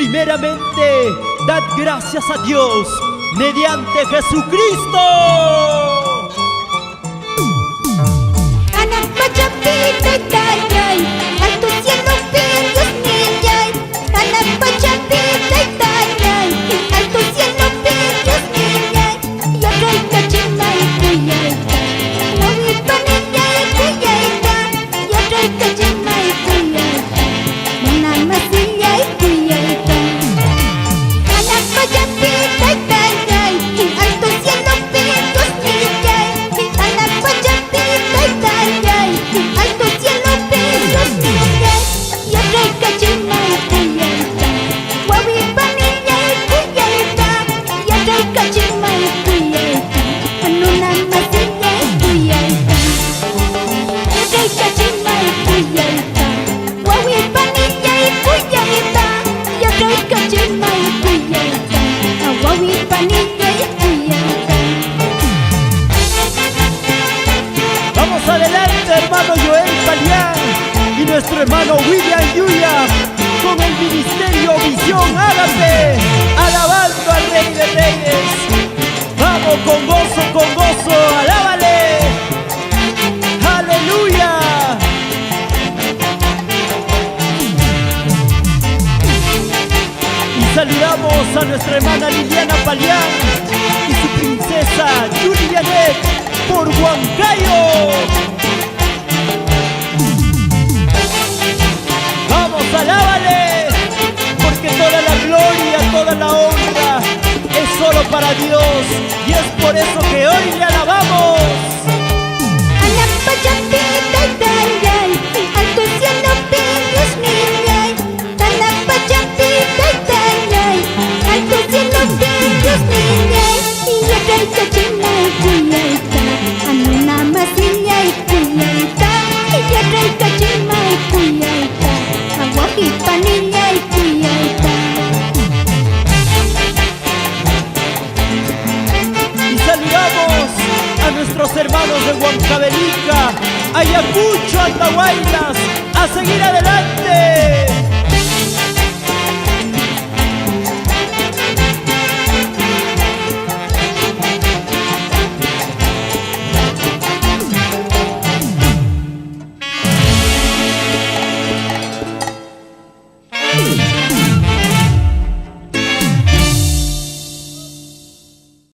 Primeramente, dad gracias a Dios mediante Jesucristo. Vamos adelante, hermano Joel Palián y nuestro hermano William Yuya con el ministerio Visión Ágape, alabando al Rey de Reyes. Vamos con gozo, alábale. Aleluya. Y saludamos a nuestra hermana Liliana Palián y su princesa Yuri Vianet por Huancayo. Vamos, alábale, porque toda la gloria, toda la honra es solo para Dios, y es por eso que hoy le alabamos. Y saludamos a nuestros hermanos de Huancavelica, Ayacucho, Andahuaylas, a seguir adelante.